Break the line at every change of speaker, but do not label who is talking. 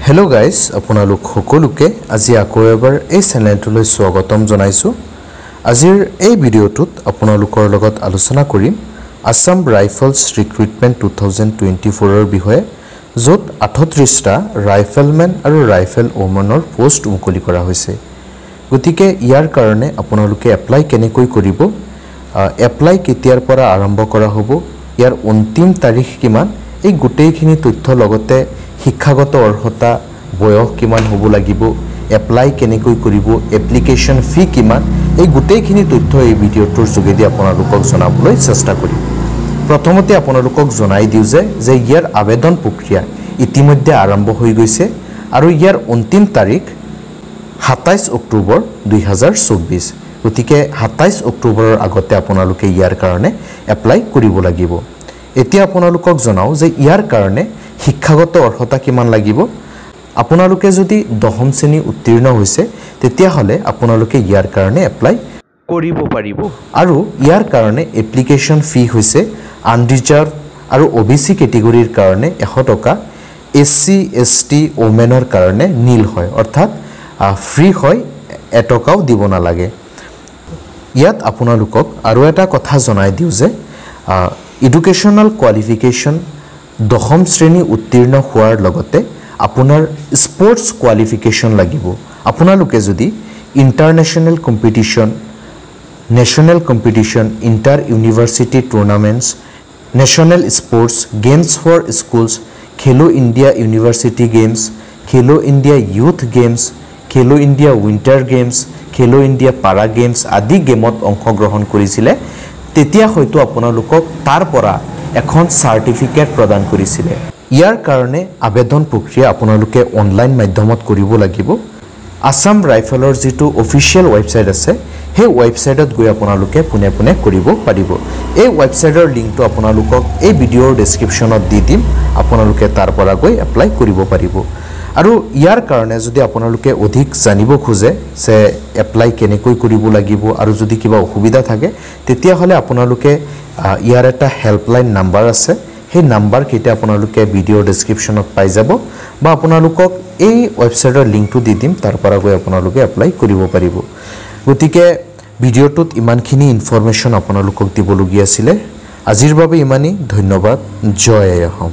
Hello guys আপোনালোক সকলোকে আজি আকৌ এবাৰ এই চেনেলটোলৈ স্বাগতম জনাইছো। আজিৰ এই ভিডিঅ'টোত আপোনালোকৰ লগত আলোচনা কৰিম আসাম ৰাইফলছ ৰিক্ৰুটমেণ্ট 2024 ৰ বিষয়ে, য'ত 38টা ৰাইফলমেন আৰু ৰাইফল ওমেনৰ পোষ্ট মুকলি কৰা হৈছে। গতিকে ইয়াৰ কাৰণে আপোনালোকে এপ্লাই কেনেকৈ কৰিব, এপ্লাই কেতিয়াৰ পৰা আৰম্ভ কৰা হ'ব, ইয়াৰ অন্তিম তাৰিখ কিমান, এই গোটেইখিনি তথ্য লগতে শিক্ষাগত অৰ্হতা বয়স কিমান হ'ব লাগিব, এপ্লাই কেনেকৈ কৰিব, এপ্লিকেশ্যন ফি কিমান, এই গোটেইখিনি তথ্য এই ভিডিঅ'টোৰ যোগেদি আপোনালোকক জনাবলৈ চেষ্টা কৰিম। প্ৰথমতে আপোনালোকক জনাই দিওঁ যে ইয়াৰ আবেদন প্ৰক্ৰিয়া ইতিমধ্যে আৰম্ভ হৈ গৈছে আৰু ইয়াৰ অন্তিম তাৰিখ 27 অক্টোবৰ 2024। গতিকে 27 অক্টোবৰৰ আগতে আপোনালোকে ইয়াৰ কাৰণে এপ্লাই কৰিব লাগিব। এতিয়া আপোনালোকক জনাও যে ইয়াৰ কাৰণে শিক্ষাগত অৰ্হতা কিমান লাগিব। আপোনালোকে যদি 10ম শ্ৰেণী উত্তীৰ্ণ হৈছে তেতিয়াহ'লে আপোনালোকে ইয়াৰ কাৰণে এপ্লাই কৰিব পাৰিব আৰু ইয়াৰ কাৰণে এপ্লিকেশ্যন ফি হৈছে আনৰিজাৰ্ভ আৰু OBC কেটেগৰীৰ কাৰণে 100 টকা, SC ST ওমেনৰ কাৰণে নীল হয়, অৰ্থাৎ ফ্ৰী হয়, এটকাও দিব নালাগে। ইয়াত আপোনালোকক আৰু এটা কথা জনাই দিওঁ যে এডুকেশ্যনেল কোৱালিফিকেশ্যন 10ম শ্ৰেণী উত্তীৰ্ণ হোৱাৰ লগতে আপোনাৰ স্পৰ্টছ কোৱালিফিকেশ্যন লাগিব। আপোনালোকে যদি international competition, national competition, inter university tournaments, national sports, games for schools, Khelo India university games, Khelo India youth games, Khelo India winter games, Khelo India para games আদি গেমত অংশগ্ৰহণ কৰিছিলে, তেতিয়া হয়তো আপোনালোকক তাৰ পৰা এখন চাৰ্টিফিকেট প্ৰদান কৰিছিলে। ইয়াৰ কাৰণে আবেদন প্ৰক্ৰিয়া আপোনালোকে অনলাইন মাধ্যমত কৰিব লাগিব। আসাম ৰাইফলৰ যিটো অফিচিয়েল ৱেবছাইট আছে সেই ৱেবছাইটত গৈ আপোনালোকে পোনে পোনে কৰিব পাৰিব। এই ৱেবছাইটৰ লিংকটো আপোনালোকক এই ভিডিঅ'ৰ ডেছক্ৰিপশ্যনত দি দিম, আপোনালোকে তাৰ পৰা গৈ এপ্লাই কৰিব পাৰিব। আৰু ইয়াৰ কাৰণে যদি আপোনালোকে অধিক জানিব খোজে যে এপ্লাই কেনেকৈ কৰিব লাগিব আৰু যদি কিবা অসুবিধা থাকে তেতিয়াহ'লে আপোনালোকে ইয়াৰ এটা হেল্পলাইন নাম্বাৰ আছে, সেই নাম্বাৰ কেইটা আপোনালোকে ভিডিঅ'ৰ ডেছক্ৰিপশ্যনত পাই যাব বা আপোনালোকক এই ৱেবছাইটৰ লিংকটো দি দিম, তাৰ পৰা গৈ আপোনালোকে এপ্লাই কৰিব পাৰিব। গতিকে ভিডিঅ'টোত ইমানখিনি ইনফৰমেশ্যন আপোনালোকক দিবলগীয়া আছিলে। আজিৰ বাবে ইমানেই, ধন্যবাদ। জয় অসম।